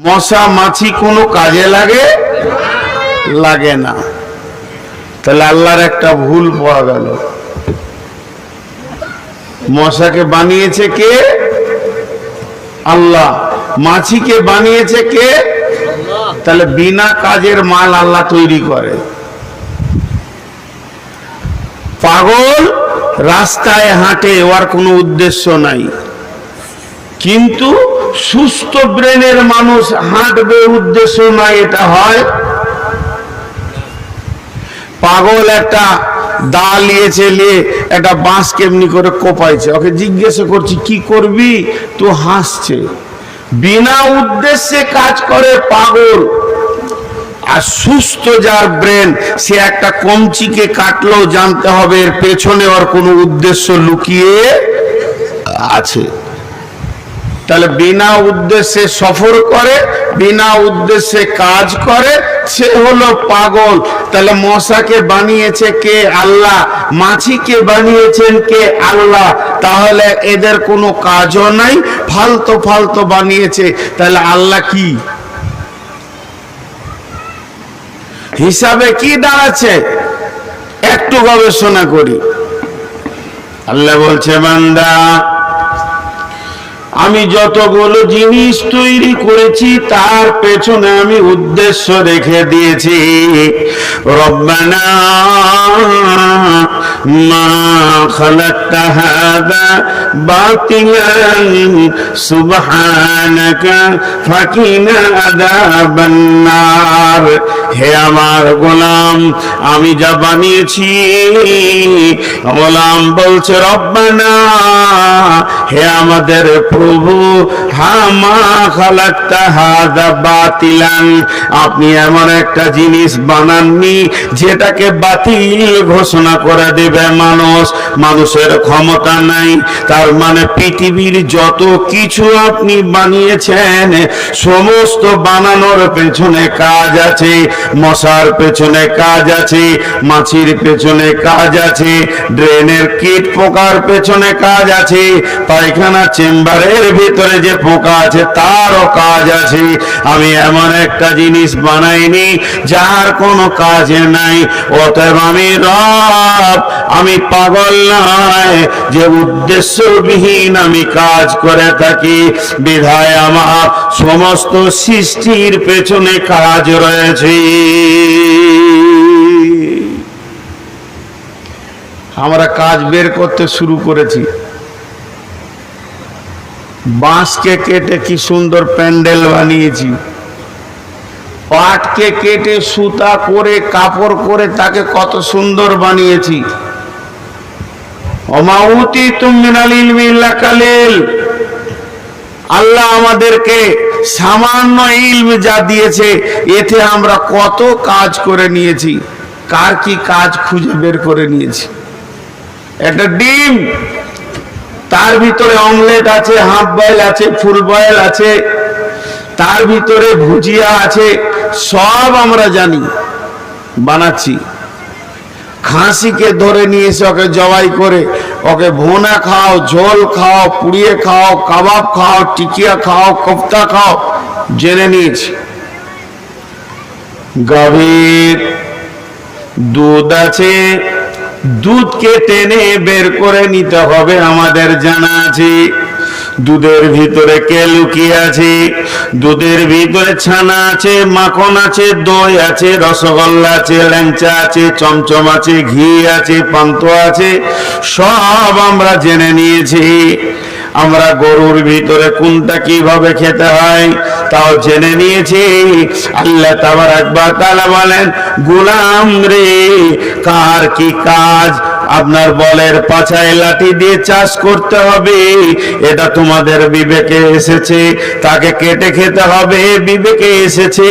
মশা মাছি কোনো কাজে লাগে লাগে না। তাহলে আল্লাহর একটা ভুল পাওয়া গেল। মশাকে বানিয়েছে কে? আল্লাহ। মাছিকে বানিয়েছে কে? তাহলে বিনা কাজের মাল আল্লাহ তৈরি করে। পাগল রাস্তায় হাঁটে, ওর কোনো উদ্দেশ্য নাই, কিন্তু সুস্থ ব্রেনের মানুষ হাঁটবে উদ্দেশ্য নাই, এটা হয়? পাগল একটা দা লিয়েছে, নিয়ে একটা বাঁশ কেমনি করে কোপাইছে, ওকে জিজ্ঞাসা করছি কি করবি, তো হাসছে। বিনা উদ্দেশ্যে কাজ করে পাগল। আর সুস্থ যার ব্রেন, সে একটা কঞ্চিকে কাটলেও জানতে হবে এর পেছনে ওর কোনো উদ্দেশ্য লুকিয়ে আছে। তাহলে বিনা উদ্দেশ্যে সফর করে, বিনা উদ্দেশ্যে কাজ করে, সে হলো পাগল। তাহলে মশাকে বানিয়েছে কে? আল্লাহ। মাছিকে বানিয়েছেন কে? আল্লাহ। তাহলে এদের কোনো কাজও নাই, ফালতু ফালতু বানিয়েছে। তাহলে আল্লাহ কি হিসাবে কি দাঁড়াচ্ছে? একটু গবেষণা করি। আল্লাহ বলছে, বান্দা আমি যতগুলো জিনিস তৈরি করেছি তার পেছনে আমি উদ্দেশ্য রেখে দিয়েছি। রব্বানা মা খালাকতা হাযা বাতিলান সুবহানাকা ফাকিনা আযাবান নার। হে আমার গোলাম, আমি যা বানিয়েছি, গোলাম বলছে রব্বানা, হে আমাদের প্রভু, হামা খালাকতা হাযা বাতিলান, আপনি এমন একটা জিনিস বানাননি যেটাকে বাতিল ঘোষণা করে দেবে মানুষ। মানুষের ক্ষমতা নাই। তার মানে পৃথিবীর যত কিছু আপনি বানিয়েছেন, সমস্ত বানানোর পেছনে কাজ আছে। মশার পেছনে কাজ আছে, মাছির পেছনে কাজ আছে, ড্রেনের কীট পোকার পেছনে কাজ আছে, পায়খানা চেম্বারের ভিতরে যে পোকা আছে তারও কাজ আছে। আমি এমন একটা জিনিস বানাইনি যার কোনো কাজে নাই। অতএব আমি রব, আমি পাগল নয় যে উদ্দেশ্যবিহীন আমি কাজ করে থাকি। বিধায় আমার সমস্ত সৃষ্টির পেছনে কাজ রয়েছে। আমরা কাজ বের করতে শুরু করেছি। বাঁশকে কেটে কি সুন্দর প্যান্ডেল বানিয়েছি, পাটকে কেটে সুতা করে কাপড় করে তাকে কত সুন্দর বানিয়েছি। ওমা উতিতুম মিনাল ইলমি ইল্লা কালিল। আল্লাহ আমাদেরকে সামান্য ইলম যা দিয়েছে, এতে আমরা কত কাজ করে নিয়েছি। কার কি কাজ খুঁজে বের করে নিয়েছি। একটা ডিম, তার ভিতরে অমলেট আছে, হাফ বয়েল আছে, ফুল বয়েল আছে, তার ভিতরে ভুজিয়া আছে, সব আমরা জানি, বানাচ্ছি। খাসিকে ধরে নিয়ে এসে ওকে জবাই করে ওকে ভুনা খাও, ঝোল খাও, পুড়িয়ে খাও, কাবাব খাও, টিকিয়া খাও, কোফতা খাও, জেনে নিয়েছি। গাভীর দুধ আছে, দুধকে টেনে বের করে নিতে হবে, আমাদের জানা আছে। দুধের ভিতরে কে লুকিয়ে আছে? দুধের ভিতরে ছানা আছে, মাখন আছে, দই আছে, রসগোল্লা আছে, ল্যাংচা আছে, চমচম আছে, ঘি আছে, পান্তুয়া আছে, সব আমরা জেনে নিয়েছি। আমরা গরুর ভিতরে কোনটা কিভাবে খেতে হয় তাও জেনে নিয়েছি। আল্লাহ তাবারাক ওয়া তাআলা বলেন, গোলাম রে, কার কি কাজ? আপনার বলের পাছায় লাঠি দিয়ে চাষ করতে হবে, এটা তোমাদের বিবেকে এসেছে। তাকে কেটে খেতে হবে, বিবেকে এসেছে।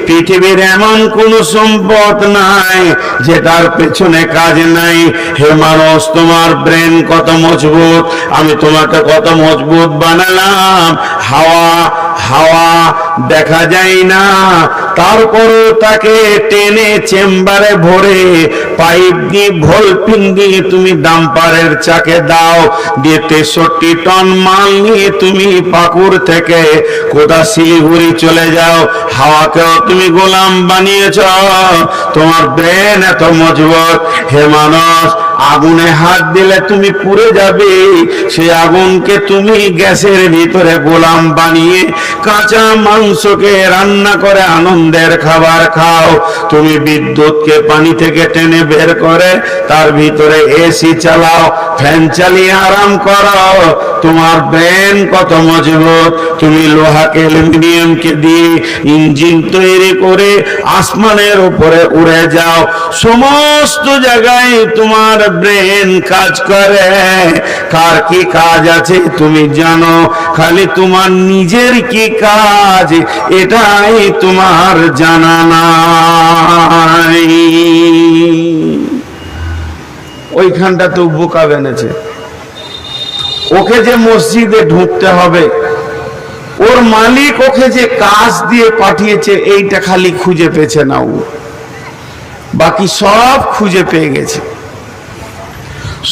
পৃথিবীর এমন কোন সম্পদ নাই যেটার পেছনে কাজ নাই। হে মানুষ, তোমার ব্রেন কত মজবুত, আমি তোমাকে কত মজবুত বানালাম। হাওয়া হাওয়া দেখা যায় না, তারপরও তাকে টেনে চেম্বারে ভরে পাইপ দিয়ে ভোল্টিং দিয়ে তুমি ডাম্পারের চাকে দাও, দিয়ে 63 টন মাল নিয়ে তুমি পাকুর থেকে কোথা শিলিগুড়ি চলে যাও। হাওয়াকেও তুমি গোলাম বানিয়েছ। তোমার ব্রেন এত মজবুত। হে মানুষ, আগুনে হাত দিলে তুমি পুড়ে যাবে, সেই আগুনকে তুমি গ্যাসের ভিতরে গোলাম বানিয়ে কাঁচা মাংসকে রান্না করে আনন্দের খাবার খাও। তুমি বিদ্যুৎকে পানি থেকে টেনে বের করে তার ভিতরে এসি চালাও, ফ্যান চালিয়ে আরাম করো। তোমার ব্রেন কত মজবুত। তুমি লোহাকে অ্যালুমিনিয়ামকে দিয়ে ইঞ্জিন তৈরি করে আসমানের উপরে উড়ে যাও। সমস্ত জায়গায় তোমার ব্রেন কাজ করে। কার কি কাজ আছে তুমি জানো, খালি তোমার নিজের কি কাজ এটাই তোমার জানা নাই। ওইখানটা তো বোকা বেনেছে। ওকে যে মসজিদে ঢুকতে হবে, ওর মালিক ওকে যে কাজ দিয়ে পাঠিয়েছে এইটা খালি খুঁজে পেয়েছে না, ও বাকি সব খুঁজে পেয়ে গেছে,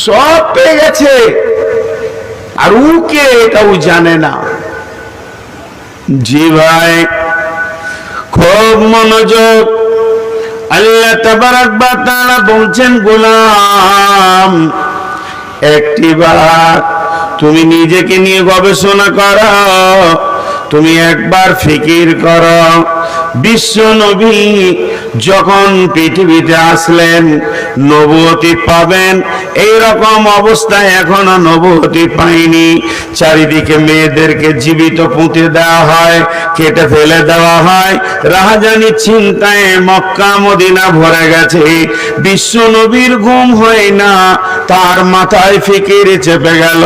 সব পেয়ে গেছে। আর ওকে এটা ও জানে না। জি ভাই, খুব মনোযোগ। আল্লাহ তাবারক ওয়া তাআলা বলছেন, গোলাম একটিবার তুমি নিজেকে নিয়ে গবেষণা করো, তুমি একবার ফিকির করো। বিশ্ব নবী যখন পৃথিবীতে আসলেন, নবুয়তি পাবেন এই রকম অবস্থায় এখনো নবুয়তি পাইনি। চারিদিকে মেয়েদেরকে জীবিত পুঁতে দেওয়া হয়, কেটে ফেলে দেওয়া হয়, রাহাজানি চিন্তায় মক্কা মদিনা ভরে গেছে। বিশ্ব নবীর ঘুম হয় না, তার মাথায় ফিকির চেপে গেল,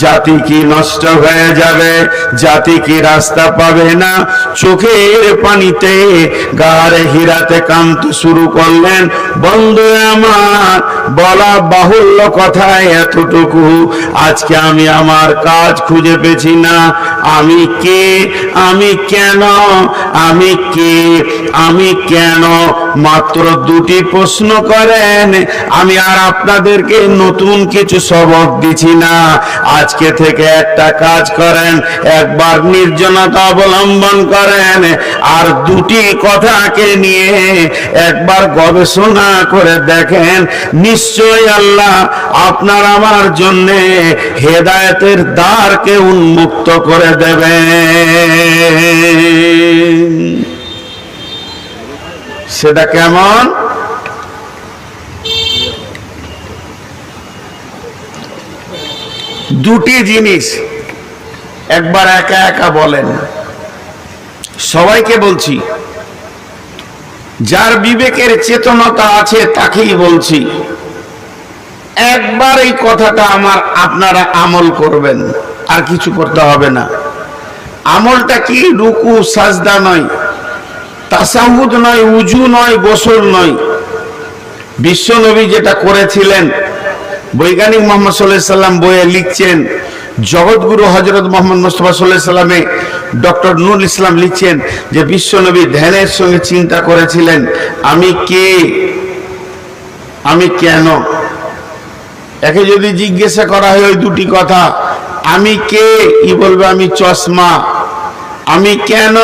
জাতি কি নষ্ট হয়ে যাবে, জাতি কি রাস্তা পাবে না। চোখের পানিতে গাড়ে হিরাতে কাঁদতে শুরু করলেন। বন্ধু আমার, বলা বাহুল্য কথায় এতটুকু, আজকে আমি আমার কাজ খুঁজে পেছি না। আমি কে, আমি কেন, আমি কে, আমি কেন, মাত্র দুটি প্রশ্ন করেন। আমি আর আপনাদেরকে নতুন কিছু সবক দিচ্ছি না। আজকে থেকে একটা কাজ করেন, একবার নির্জনতা অবলম্বন করেন, আর দুটি কথাকে নিয়ে একবার গবেষণা করে দেখেন। নিশ্চয়ই আল্লাহ আপনার আমার জন্য হেদায়েতের দ্বারকে উন্মুক্ত করে দেবেন। সেটা কেমন? দুটি জিনিস একবার একা একা বলেন। সবাইকে বলছি, যার বিবেকের চেতনতা আছে তাকেই বলছি। একবার এই কথাটা আপনারা আমল করবেন, আর কিছু করতে হবে না। আমলটা কি? রুকু সাজদা নয়, তাসাহুদ নয়, উজু নয়, গোসল নয়। বিশ্ব নবী যেটা করেছিলেন, বৈজ্ঞানিক মোহাম্মদ সাল্লাল্লাহু আলাইহি সাল্লাম বইয়ে লিখছেন, জগৎগুরু হযরত মুহাম্মদ মুস্তাফা সাল্লাল্লাহু আলাইহি সাল্লামে ডক্টর নুরুল ইসলাম লিখছেন যে বিশ্ব নবী ধ্যানের সঙ্গে চিন্তা করেছিলেন, আমি কে, আমি কেন। একে যদি জিজ্ঞাসা করা হয় ওই দুটি কথা, আমি কে, ই বলবে আমি চশমা। আমি কেন,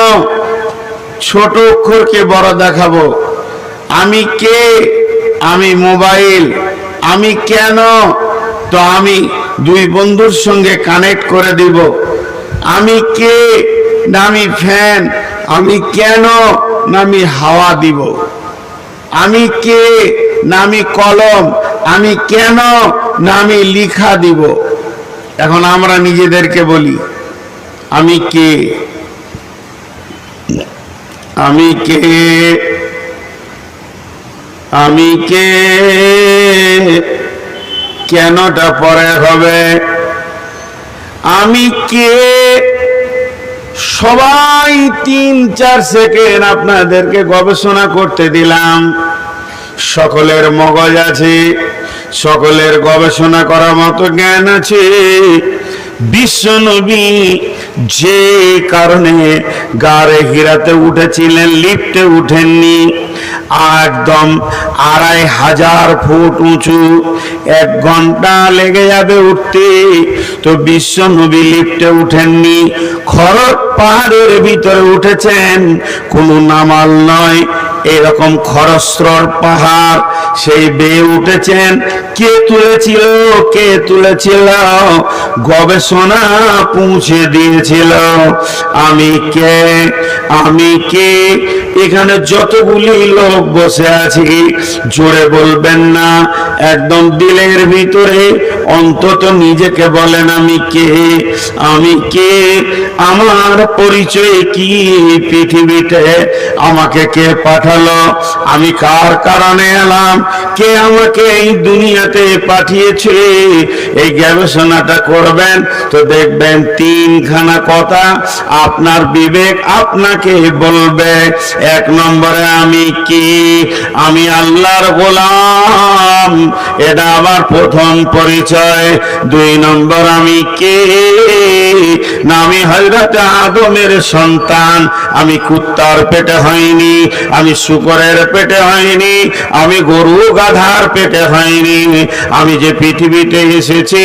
ছোট অক্ষরকে বড় দেখাবো। আমি কে, আমি মোবাইল। আমি কেন, তো আমি দুই বন্ধুর সঙ্গে কানেক্ট করে দিব। আমি কে, না আমি ফ্যান। আমি কেন, না আমি হাওয়া দিব। আমি কে, না আমি কলম। আমি কেন, না আমি লিখা দিব। এখন আমরা নিজেদেরকে বলি, আমি কে, আমি কে, আমি কে, কেনটা পরে হবে। আমি কে, সবাই 3-4 সেকেন্ড আপনাদেরকে গবেষণা করতে দিলাম। সকলের মগজ আছে, সকলের গবেষণা করার মতো জ্ঞান আছে। বিশ্ব নবী যে কারণে গারে হিরাতে উঠেছিলেন, লিফটে উঠেননি। একদম 2500 ফুট উঁচু, 1 ঘন্টা লেগে যাবে উঠতে। তো বিশ্ব নবী লিফটে উঠেননি, খরক পাহাড়ের ভিতরে উঠেছেন, কোনো নামাল নয়, এরকম খরস্রোর পাহাড়, সেই বেয়ে উঠেছেন। কে তুলেছিল? কে তুলেছিল? গবেষণা পৌঁছে দিয়েছিল। আমি কে? আমি কে? এখানে যতগুলি লোক বসে আছি, জোরে বলবেন না, একদম দিলের ভিতরে অন্তত নিজেকে বলেন, আমি কে? আমি কে? আমার পরিচয় কি? পৃথিবীতে আমাকে কে পাঠালো? আমি কার কারণে এলাম? কে আমাকে এই দুনিয়াতে পাঠিয়েছে? এই গবেষণাটা করবেন তো দেখবেন 3খানা কথা আপনার বিবেক আপনাকে বলবে। 1 নম্বরে আমি কি? আমি আল্লাহর গোলাম, এটা আমার প্রথম পরিচয়। 2 নম্বর আমি কে? না, আমি হযরত আদমের সন্তান। আমি কুত্তার পেটে হয়নি, আমি শূকরের পেটে হয়নি, আমি গরু গাধার পেটে হয়নি। আমি যে পৃথিবীতে এসেছি,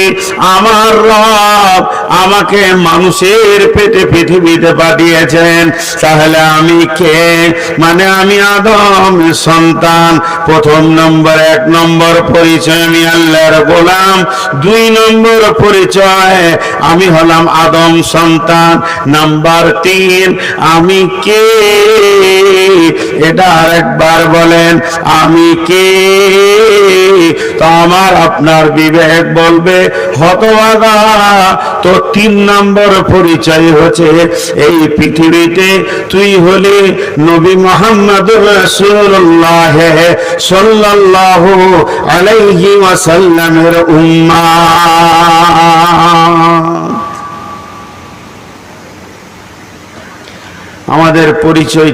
আমার রব আমাকে মানুষের পেটে পৃথিবীতে পাঠিয়েছেন। তাহলে আমি কে? মানে আমি আদমের সন্তান। প্রথম নম্বর, 1 নম্বর পরিচয় আমি আল্লাহর গোলাম। 2 নম্বর পরিচয় আমি হলাম আদম সন্তান। নাম্বার 3 আমি কে? এটা আরেকবার বলেন, আমি কে? তো আমার আপনার বিবেক বলবে, হতভাগা, তো 3 নম্বর পরিচয় হচ্ছে এই পৃথিবীতে তুই হলি নবী মুহাম্মদুর রাসূলুল্লাহ সাল্লাল্লাহু আলাইহি ওয়াসাল্লামের উম্মাহ। আমাদের পরিচয়